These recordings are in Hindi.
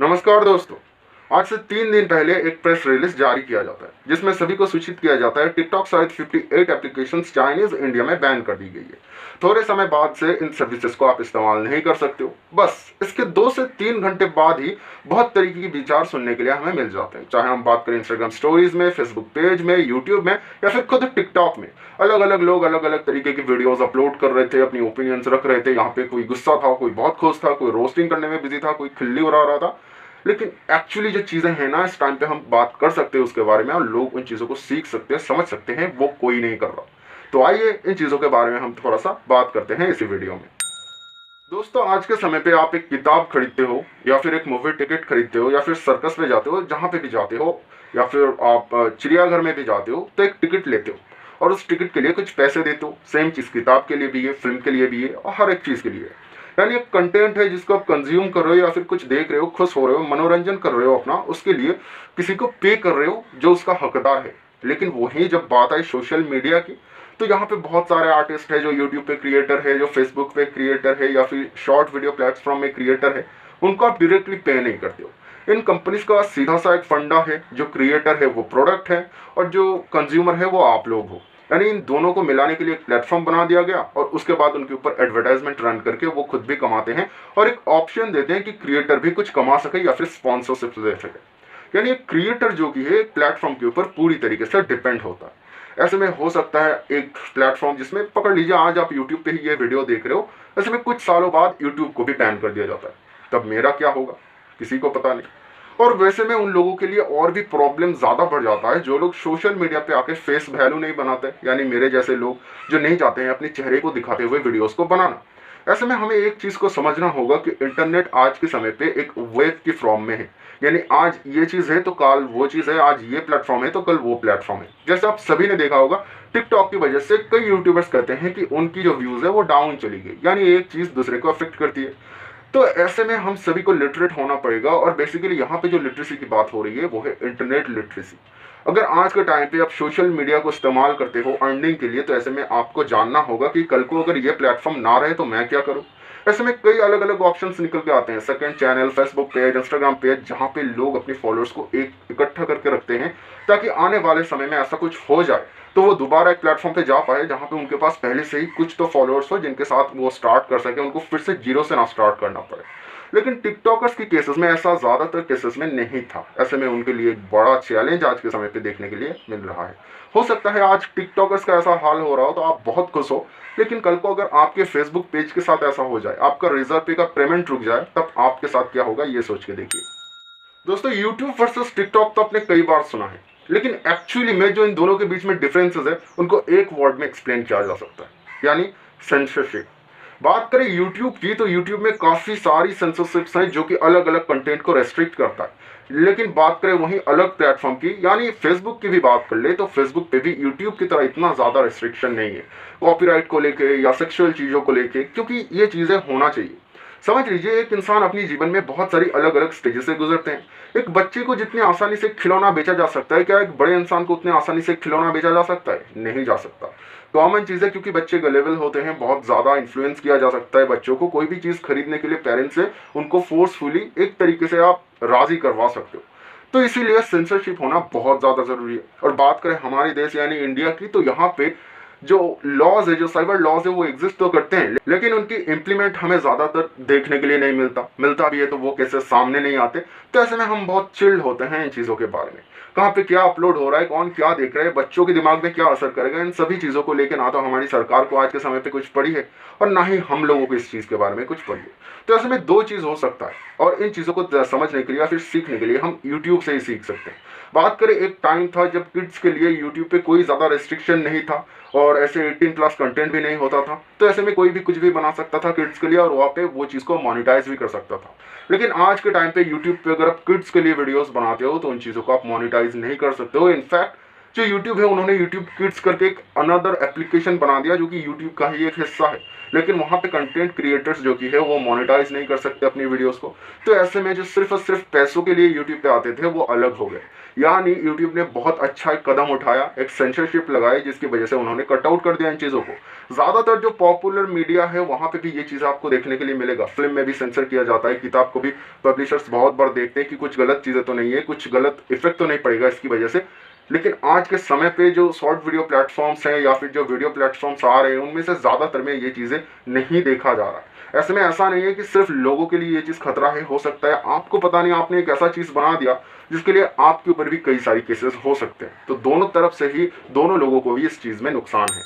नमस्कार दोस्तों। आज से 3 दिन पहले एक प्रेस रिलीज जारी किया जाता है जिसमें सभी को सूचित किया जाता है टिकटॉक सहित 58 एप्लीकेशंस चाइनीज इंडिया में बैन कर दी गई है। थोड़े समय बाद से इन सर्विसेज को आप इस्तेमाल नहीं कर सकते हो। बस इसके 2 से 3 घंटे बाद ही बहुत तरीके के विचार सुनने के लिए हमें मिल जाते हैं, चाहे हम बात करें इंस्टाग्राम स्टोरीज में, फेसबुक पेज में, यूट्यूब में या फिर खुद टिकटॉक में। अलग अलग लोग अलग अलग तरीके की वीडियोस अपलोड कर रहे थे, अपनी ओपिनियंस रख रहे थे। यहाँ पे कोई गुस्सा था, कोई बहुत खुश था, कोई रोस्टिंग करने में बिजी था, कोई खिल्ली उड़ा रहा था। लेकिन एक्चुअली जो चीजें हैं ना, इस टाइम पे हम बात कर सकते हैं उसके बारे में और लोग उन चीजों को सीख सकते हैं, समझ सकते हैं, वो कोई नहीं कर रहा। तो आइए इन चीजों के बारे में हम थोड़ा सा बात करते हैं इसी वीडियो में। दोस्तों, आज के समय पे आप एक किताब खरीदते हो या फिर एक मूवी टिकट खरीदते हो या फिर सर्कस में जाते हो, जहां पे भी जाते हो, या फिर आप चिड़ियाघर में भी जाते हो, तो एक टिकट लेते हो और उस टिकट के लिए कुछ पैसे देते हो। सेम चीज किताब के लिए भी है, फिल्म के लिए भी है और हर एक चीज के लिए है। यानी एक कंटेंट है जिसको आप कंज्यूम कर रहे हो या फिर कुछ देख रहे हो, खुश हो रहे हो, मनोरंजन कर रहे हो अपना, उसके लिए किसी को पे कर रहे हो जो उसका हकदार है। लेकिन वही जब बात आई सोशल मीडिया की, तो यहाँ पे बहुत सारे आर्टिस्ट है जो यूट्यूब पे क्रिएटर है, जो फेसबुक पे क्रिएटर है या फिर शॉर्ट वीडियो प्लेटफॉर्म में क्रिएटर है, उनको आप डायरेक्टली पे नहीं करते हो। इन कंपनीज का सीधा सा एक फंडा है, जो क्रिएटर है वो प्रोडक्ट है और जो कंज्यूमर है वो आप लोग हो। यानी इन दोनों को मिलाने के लिए एक प्लेटफॉर्म बना दिया गया और उसके बाद उनके ऊपर एडवर्टाइजमेंट रन करके वो खुद भी कमाते हैं और एक ऑप्शन देते हैं कि क्रिएटर भी कुछ कमा सके या फिर स्पॉन्सरशिप ले सके। यानी एक क्रिएटर जो कि है एक प्लेटफॉर्म के ऊपर पूरी तरीके से डिपेंड होता है। ऐसे में हो सकता है एक प्लेटफॉर्म जिसमें पकड़ लीजिए आज आप यूट्यूब पे ही ये वीडियो देख रहे हो, ऐसे में कुछ सालों बाद यूट्यूब को भी बैन कर दिया जाता है। तब मेरा क्या होगा किसी को पता नहीं। और वैसे में उन लोगों के लिए और भी प्रॉब्लम ज़्यादा बढ़ जाता है जो लोग सोशल मीडिया पे आके फेस वैल्यू नहीं बनाते, यानी मेरे जैसे लोग जो नहीं चाहते हैं अपने चेहरे को दिखाते हुए वीडियोस को बनाना। ऐसे में हमें एक चीज़ को समझना होगा कि इंटरनेट आज के समय पे एक वेब की फॉर्म में है। यानी आज ये चीज़ है तो कल वो चीज़ है, आज ये प्लेटफॉर्म है तो कल वो प्लेटफॉर्म है। जैसे आप सभी ने देखा होगा, टिकटॉक की वजह से कई यूट्यूबर्स कहते हैं कि उनकी जो व्यूज़ है वो डाउन चली गई। यानी एक चीज़ दूसरे को अफेक्ट करती है। तो ऐसे में हम सभी को लिटरेट होना पड़ेगा और बेसिकली यहाँ पे जो लिटरेसी की बात हो रही है वो है इंटरनेट लिटरेसी। अगर आज के टाइम पे आप सोशल मीडिया को इस्तेमाल करते हो अर्निंग के लिए, तो ऐसे में आपको जानना होगा कि कल को अगर ये प्लेटफॉर्म ना रहे तो मैं क्या करूँ। ऐसे में कई अलग अलग ऑप्शंस निकल के आते हैं, second channel, Facebook page, Instagram page, जहाँ पे लोग अपने फॉलोअर्स को एक इकट्ठा करके रखते हैं ताकि आने वाले समय में ऐसा कुछ हो जाए तो वो दोबारा एक प्लेटफॉर्म पे जा पाए जहाँ पे उनके पास पहले से ही कुछ तो फॉलोअर्स हो जिनके साथ वो स्टार्ट कर सके, उनको फिर से जीरो से ना स्टार्ट करना पड़े। लेकिन टिकटॉकर्स की केसेस में ऐसा ज़्यादातर केसेस में नहीं था। ऐसे में उनके लिए एक बड़ा चैलेंज आज के समय पे देखने के लिए मिल रहा है। हो सकता है आज टिकटॉकर्स का ऐसा हाल हो रहा हो तो आप बहुत खुश हो, लेकिन कल को अगर आपके फेसबुक पेज के साथ ऐसा हो जाए, आपका रिजर्व पे का पेमेंट रुक जाए, तब आपके साथ क्या होगा ये सोच के देखिए। दोस्तों, यूट्यूब वर्सेस टिकटॉक तो आपने कई बार सुना है, लेकिन एक्चुअली में जो इन दोनों के बीच में डिफरेंसेस है उनको एक वर्ड में एक्सप्लेन किया जा सकता है, यानी सेंसरशिप। बात करें यूट्यूब की, तो यूट्यूब में काफ़ी सारी सेंसरशिप्स हैं जो कि अलग अलग कंटेंट को रेस्ट्रिक्ट करता है। लेकिन बात करें वहीं अलग प्लेटफॉर्म की, यानी फेसबुक की भी बात कर ले, तो फेसबुक पे भी यूट्यूब की तरह इतना ज़्यादा रेस्ट्रिक्शन नहीं है कॉपीराइट को लेके या सेक्सुअल चीज़ों को लेके, क्योंकि ये चीज़ें होना चाहिए। समझ लीजिए, एक इंसान अपनी जीवन में बहुत सारी अलग अलग स्टेजेस से गुजरते हैं। एक बच्चे को जितनी आसानी से खिलौना बेचा जा सकता है, क्या एक बड़े इंसान को उतनी आसानी से खिलौना बेचा जा सकता है? नहीं जा सकता। कॉमन चीज़ है, क्योंकि बच्चे गलेबल होते हैं, बहुत ज़्यादा इन्फ्लुएंस किया जा सकता है बच्चों को। कोई भी चीज़ खरीदने के लिए पेरेंट्स से उनको फोर्सफुली एक तरीके से आप राज़ी करवा सकते हो। तो इसीलिए सेंसरशिप होना बहुत ज़्यादा ज़रूरी है। और बात करें हमारे देश यानी इंडिया की, तो यहाँ पे जो लॉज है, जो साइबर लॉज है, वो एग्जिस्ट तो करते हैं, लेकिन उनकी इम्प्लीमेंट हमें ज़्यादातर देखने के लिए नहीं मिलता भी है तो वो कैसे सामने नहीं आते। तो ऐसे में हम बहुत चिल्ड होते हैं इन चीज़ों के बारे में। कहाँ पे क्या अपलोड हो रहा है, कौन क्या देख रहा है, बच्चों के दिमाग में क्या असर करेगा, इन सभी चीज़ों को लेकर ना तो हमारी सरकार को आज के समय पे कुछ पड़ी है और ना ही हम लोगों को इस चीज़ के बारे में कुछ पड़ी है। तो ऐसे में दो चीज़ हो सकता है, और इन चीज़ों को समझने के लिए या फिर सीखने के लिए हम यूट्यूब से ही सीख सकते हैं। बात करें, एक टाइम था जब किड्स के लिए यूट्यूब पे कोई ज़्यादा रेस्ट्रिक्शन नहीं था और ऐसे 18+ कंटेंट भी नहीं होता था, तो ऐसे में कोई भी कुछ भी बना सकता था किड्स के लिए और वहाँ पे वो चीज़ को मोनेटाइज भी कर सकता था। लेकिन आज के टाइम पे यूट्यूब पे अगर आप किड्स के लिए वीडियोस बनाते हो तो उन चीज़ों को आप मोनेटाइज नहीं कर सकते हो। इनफैक्ट जो यूट्यूब है उन्होंने यूट्यूब किड्स करके एक अनदर एप्लीकेशन बना दिया जो कि यूट्यूब का ही एक हिस्सा है, लेकिन वहाँ पे कंटेंट क्रिएटर्स जो कि है वो मोनेटाइज नहीं कर सकते अपनी वीडियोस को। तो ऐसे में जो सिर्फ और सिर्फ पैसों के लिए यूट्यूब पे आते थे वो अलग हो गए। यानी यूट्यूब ने बहुत अच्छा एक कदम उठाया, एक सेंसरशिप लगाई, जिसकी वजह से उन्होंने कट आउट कर दिया इन चीज़ों को। ज़्यादातर जो पॉपुलर मीडिया है वहाँ पे भी ये चीज़ आपको देखने के लिए मिलेगा। फिल्म में भी सेंसर किया जाता है, किताब को भी पब्लिशर्स बहुत बार देखते हैं कि कुछ गलत चीज़ें तो नहीं है, कुछ गलत इफेक्ट तो नहीं पड़ेगा इसकी वजह से। लेकिन आज के समय पे जो शॉर्ट वीडियो प्लेटफॉर्म्स हैं या फिर जो वीडियो प्लेटफॉर्म्स आ रहे हैं उनमें से ज़्यादातर में ये चीज़ें नहीं देखा जा रहा है। ऐसे में ऐसा नहीं है कि सिर्फ लोगों के लिए ये चीज़ खतरा है, हो सकता है आपको पता नहीं आपने एक ऐसा चीज़ बना दिया जिसके लिए आपके ऊपर भी कई सारी केसेस हो सकते हैं। तो दोनों तरफ से ही दोनों लोगों को भी इस चीज़ में नुकसान है।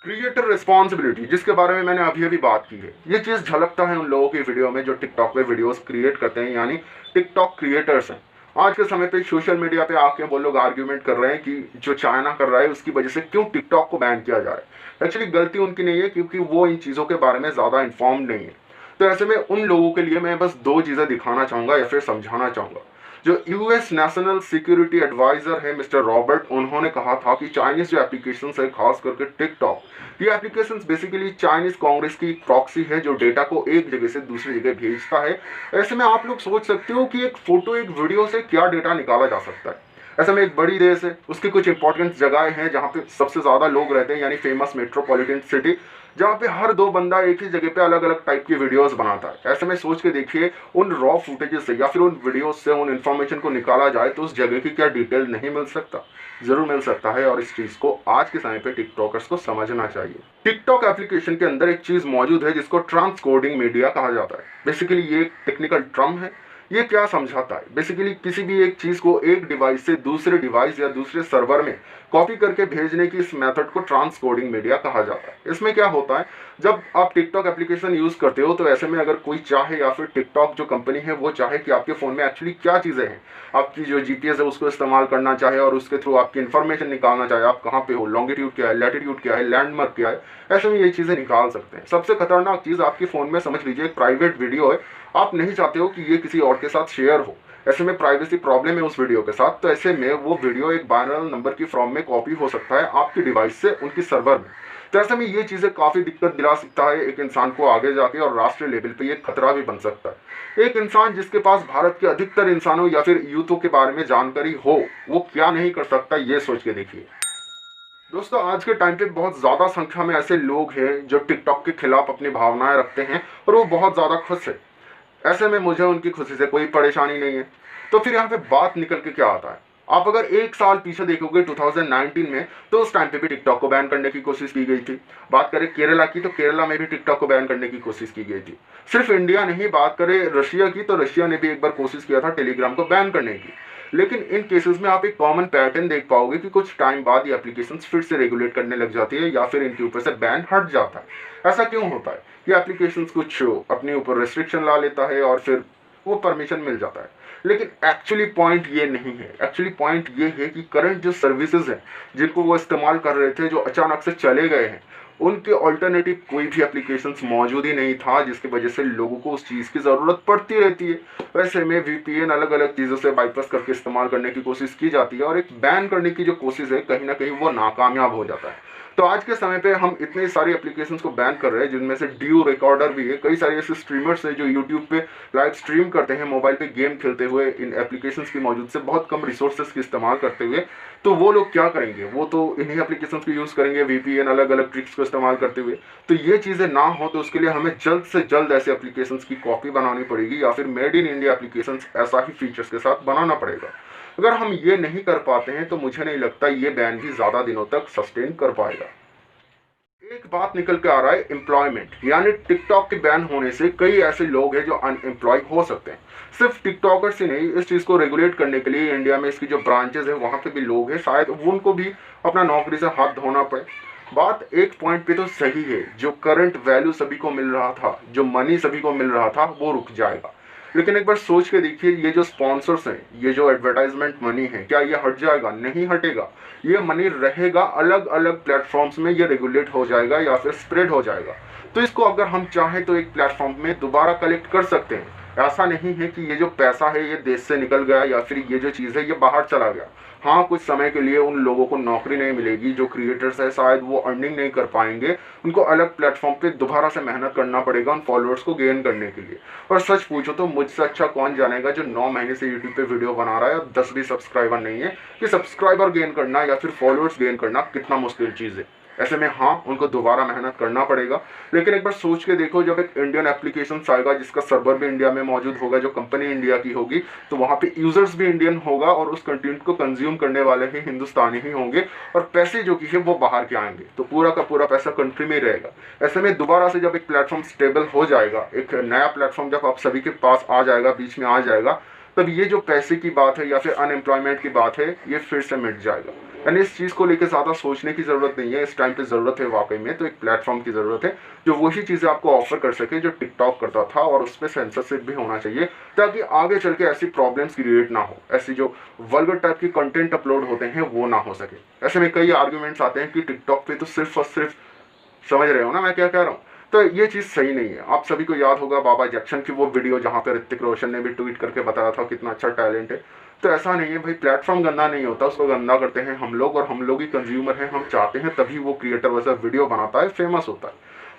क्रिएटर रिस्पॉन्सिबिलिटी, जिसके बारे में मैंने अभी अभी बात की है, ये चीज़ झलकता है उन लोगों की वीडियो में जो टिकटॉक पे वीडियोस क्रिएट करते हैं, यानी टिकटॉक क्रिएटर्स हैं। आज के समय पे सोशल मीडिया पे आके वो लोग आर्ग्यूमेंट कर रहे हैं कि जो चाइना कर रहा है उसकी वजह से क्यों टिकटॉक को बैन किया जाए। एक्चुअली गलती उनकी नहीं है क्योंकि वो इन चीज़ों के बारे में ज़्यादा इन्फॉर्म नहीं है। तो ऐसे में उन लोगों के लिए मैं बस दो चीज़ें दिखाना चाहूँगा या फिर समझाना चाहूँगा। जो यूएस नेशनल सिक्योरिटी एडवाइजर है मिस्टर रॉबर्ट, उन्होंने कहा था कि चाइनीज जो एप्लीकेशन है, खास करके टिकटॉक, ये एप्लीकेशन बेसिकली चाइनीज कांग्रेस की प्रॉक्सी है जो डेटा को एक जगह से दूसरी जगह भेजता है। ऐसे में आप लोग सोच सकते हो कि एक फोटो एक वीडियो से क्या डेटा निकाला जा सकता है। ऐसे में एक बड़ी देश है, उसकी कुछ इंपॉर्टेंट जगह हैं जहाँ पे सबसे ज़्यादा लोग रहते हैं, यानी फेमस मेट्रोपॉलिटन सिटी, जहाँ पे हर दो बंदा एक ही जगह पे अलग अलग टाइप की वीडियोस बनाता है। ऐसे में सोच के देखिए उन रॉ फुटेजेस से या फिर उन वीडियोस से उन इन्फॉर्मेशन को निकाला जाए तो उस जगह की क्या डिटेल नहीं मिल सकता? जरूर मिल सकता है, और इस चीज़ को आज के समय पे टिकटॉकर्स को समझना चाहिए। टिकटॉक एप्लीकेशन के अंदर एक चीज़ मौजूद है जिसको ट्रांसकोडिंग मीडिया कहा जाता है। बेसिकली ये एक टेक्निकल टर्म है। ये क्या समझाता है? बेसिकली किसी भी एक चीज़ को एक डिवाइस से दूसरे डिवाइस या दूसरे सर्वर में कॉपी करके भेजने की इस मेथड को ट्रांसकोडिंग मीडिया कहा जाता है। इसमें क्या होता है, जब आप टिकटॉक एप्लीकेशन यूज़ करते हो तो ऐसे में अगर कोई चाहे या फिर टिकटॉक जो कंपनी है वो चाहे कि आपके फ़ोन में एक्चुअली क्या चीज़ें हैं, आपकी जो जीपीएस है उसको इस्तेमाल करना चाहे और उसके थ्रू आपकी इन्फॉर्मेशन निकालना चाहे, आप कहाँ पे हो, लॉन्गिट्यूड क्या है, लैटिट्यूड क्या है, लैंडमार्क क्या है, ऐसे में ये चीज़ें निकाल सकते हैं। सबसे खतरनाक चीज़ आपके फ़ोन में समझ लीजिए एक प्राइवेट वीडियो है, आप नहीं चाहते हो कि ये किसी और के साथ शेयर हो। ऐसे में प्राइवेसी प्रॉब्लम है उस वीडियो के साथ, तो ऐसे में वो वीडियो एक बाइनरी नंबर की फॉर्म में कॉपी हो सकता है आपकी डिवाइस से उनकी सर्वर में। तो ऐसे में ये चीज़ें काफ़ी दिक्कत दिला सकता है एक इंसान को आगे जाके, और राष्ट्रीय लेवल पे ये खतरा भी बन सकता है। एक इंसान जिसके पास भारत के अधिकतर इंसानों या फिर यूथों के बारे में जानकारी हो, वो क्या नहीं कर सकता, ये सोच के देखिए। दोस्तों, आज के टाइम पे बहुत ज़्यादा संख्या में ऐसे लोग हैं जो टिकटॉक के खिलाफ अपनी भावनाएं रखते हैं और वो बहुत ज़्यादा खुश है। ऐसे में मुझे उनकी खुशी से कोई परेशानी नहीं है। तो फिर यहाँ पे बात निकल के क्या आता है, आप अगर एक साल पीछे देखोगे 2019 में, तो उस टाइम पे भी टिकटॉक को बैन करने की कोशिश की गई थी। बात करें केरला की, तो केरला में भी टिकटॉक को बैन करने की कोशिश की गई थी। सिर्फ इंडिया नहीं, बात करें रशिया की, तो रशिया ने भी एक बार कोशिश किया था टेलीग्राम को बैन करने की। लेकिन इन केसेस में आप एक कॉमन पैटर्न देख पाओगे कि कुछ टाइम बाद ये एप्लीकेशंस फिर से रेगुलेट करने लग जाती है या फिर इनके ऊपर से बैन हट जाता है। ऐसा क्यों होता है? ये एप्लीकेशंस कुछ अपने ऊपर रेस्ट्रिक्शन ला लेता है और फिर वो परमिशन मिल जाता है। लेकिन एक्चुअली पॉइंट ये नहीं है। एक्चुअली पॉइंट ये है कि करंट जो सर्विसेज हैं जिनको वो इस्तेमाल कर रहे थे, जो अचानक से चले गए हैं, उनके ऑल्टरनेटिव कोई भी एप्लीकेशंस मौजूद ही नहीं था, जिसकी वजह से लोगों को उस चीज़ की ज़रूरत पड़ती रहती है। वैसे में वीपीएन अलग अलग चीज़ों से बाईपास करके इस्तेमाल करने की कोशिश की जाती है, और एक बैन करने की जो कोशिश है कहीं ना कहीं वो नाकामयाब हो जाता है। तो आज के समय पे हम इतने सारी एप्लीकेशंस को बैन कर रहे हैं, जिनमें से ड्यू रिकॉर्डर भी है। कई सारे ऐसे स्ट्रीमर्स हैं जो यूट्यूब पे लाइव स्ट्रीम करते हैं मोबाइल पे गेम खेलते हुए, इन एप्लीकेशंस की मौजूद से बहुत कम रिसोर्सेज की इस्तेमाल करते हुए। तो वो लोग क्या करेंगे, वो तो इन्हीं एप्लीकेशंस को यूज़ करेंगे वीपीएन अलग अलग ट्रिक्स को इस्तेमाल करते हुए। तो ये चीज़ें ना हो तो उसके लिए हमें जल्द से जल्द ऐसे एप्लीकेशंस की कॉपी बनानी पड़ेगी, या फिर मेड इन इंडिया एप्लीकेशंस ऐसा ही फीचर्स के साथ बनाना पड़ेगा। अगर हम ये नहीं कर पाते हैं तो मुझे नहीं लगता ये बैन भी ज़्यादा दिनों तक सस्टेन कर पाएगा। एक बात निकल के आ रहा है एम्प्लॉयमेंट, यानी टिकटॉक के बैन होने से कई ऐसे लोग हैं जो अनएम्प्लॉय हो सकते हैं। सिर्फ टिकटॉकर्स ही नहीं, इस चीज़ को रेगुलेट करने के लिए इंडिया में इसकी जो ब्रांचेज है वहाँ पे भी लोग हैं, शायद उनको भी अपना नौकरी से हाथ धोना पड़े। बात एक पॉइंट पे तो सही है, जो करंट वैल्यू सभी को मिल रहा था, जो मनी सभी को मिल रहा था, वो रुक जाएगा। लेकिन एक बार सोच के देखिए, ये जो स्पॉन्सर्स हैं, ये जो एडवर्टाइजमेंट मनी है, क्या ये हट जाएगा? नहीं हटेगा। ये मनी रहेगा, अलग अलग प्लेटफॉर्म्स में ये रेगुलेट हो जाएगा या फिर स्प्रेड हो जाएगा। तो इसको अगर हम चाहें तो एक प्लेटफॉर्म में दोबारा कलेक्ट कर सकते हैं, ऐसा नहीं है कि ये जो पैसा है ये देश से निकल गया या फिर ये जो चीज़ है ये बाहर चला गया। हाँ, कुछ समय के लिए उन लोगों को नौकरी नहीं मिलेगी, जो क्रिएटर्स है शायद वो अर्निंग नहीं कर पाएंगे, उनको अलग प्लेटफॉर्म पे दोबारा से मेहनत करना पड़ेगा उन फॉलोअर्स को गेन करने के लिए। और सच पूछो तो मुझसे अच्छा कौन जानेगा जो 9 महीने से यूट्यूब पे वीडियो बना रहा है और 10 भी सब्सक्राइबर नहीं है, कि सब्सक्राइबर गेन करना या फिर फॉलोअर्स गेन करना कितना मुश्किल चीज़ है। ऐसे में हाँ, उनको दोबारा मेहनत करना पड़ेगा, लेकिन एक बार सोच के देखो, जब एक इंडियन एप्लीकेशन आएगा जिसका सर्वर भी इंडिया में मौजूद होगा, जो कंपनी इंडिया की होगी, तो वहाँ पे यूजर्स भी इंडियन होगा और उस कंटेंट को कंज्यूम करने वाले ही हिंदुस्तानी ही होंगे, और पैसे जो कि है वो बाहर के आएंगे, तो पूरा का पूरा पैसा कंट्री में रहेगा। ऐसे में दोबारा से जब एक प्लेटफॉर्म स्टेबल हो जाएगा, एक नया प्लेटफॉर्म जब आप सभी के पास आ जाएगा, बीच में आ जाएगा, तब ये जो पैसे की बात है या फिर अनएम्प्लॉयमेंट की बात है ये फिर से मिट जाएगा। यानी इस चीज़ को लेकर ज़्यादा सोचने की ज़रूरत नहीं है। इस टाइम पे ज़रूरत है वाकई में तो एक प्लेटफॉर्म की ज़रूरत है जो वही चीज़ें आपको ऑफर कर सके जो टिकटॉक करता था, और उस पर सेंसरशिप भी होना चाहिए ताकि आगे चल के ऐसी प्रॉब्लम्स क्रिएट ना हो, ऐसी जो वल्गर टाइप की कंटेंट अपलोड होते हैं वो ना हो सके। ऐसे में कई आर्ग्यूमेंट्स आते हैं कि टिकटॉक पे तो सिर्फ और सिर्फ, समझ रहे हो ना मैं क्या कह रहा हूँ, तो ये चीज़ सही नहीं है। आप सभी को याद होगा बाबा जैक्सन की वो वीडियो जहाँ पे ऋतिक रोशन ने भी ट्वीट करके बताया था कितना अच्छा टैलेंट है। तो ऐसा नहीं है भाई, प्लेटफॉर्म गंदा नहीं होता, उसको गंदा करते हैं हम लोग, और हम लोग ही कंज्यूमर हैं, हम चाहते हैं तभी वो क्रिएटर वैसा वीडियो बनाता है, फेमस होता है।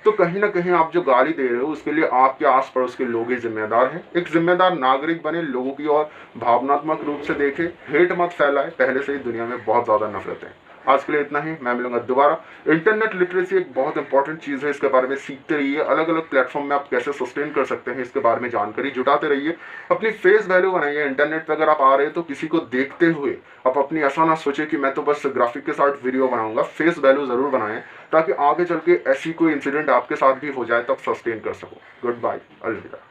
तो कहीं ना कहीं आप जो गाली दे रहे हो उसके लिए आपके आस पड़ोस के लोग ही जिम्मेदार हैं। एक जिम्मेदार नागरिक बने, लोगों की और भावनात्मक रूप से देखे, हेट मत फैलाए, पहले से ही दुनिया में बहुत ज़्यादा नफरत है। आज के लिए इतना ही, मैं मिलूंगा दोबारा। इंटरनेट लिटरेसी एक बहुत इंपॉर्टेंट चीज़ है, इसके बारे में सीखते रहिए। अलग अलग प्लेटफॉर्म में आप कैसे सस्टेन कर सकते हैं इसके बारे में जानकारी जुटाते रहिए। अपनी फेस वैल्यू बनाइए। इंटरनेट पर अगर आप आ रहे हैं तो किसी को देखते हुए आप अपनी ऐसा ना सोचे कि मैं तो बस ग्राफिक के साथ वीडियो बनाऊंगा। फेस वैल्यू ज़रूर बनाएं ताकि आगे चल के ऐसी कोई इंसिडेंट आपके साथ भी हो जाए तब सस्टेन कर सको। गुड बाय, अलविदा।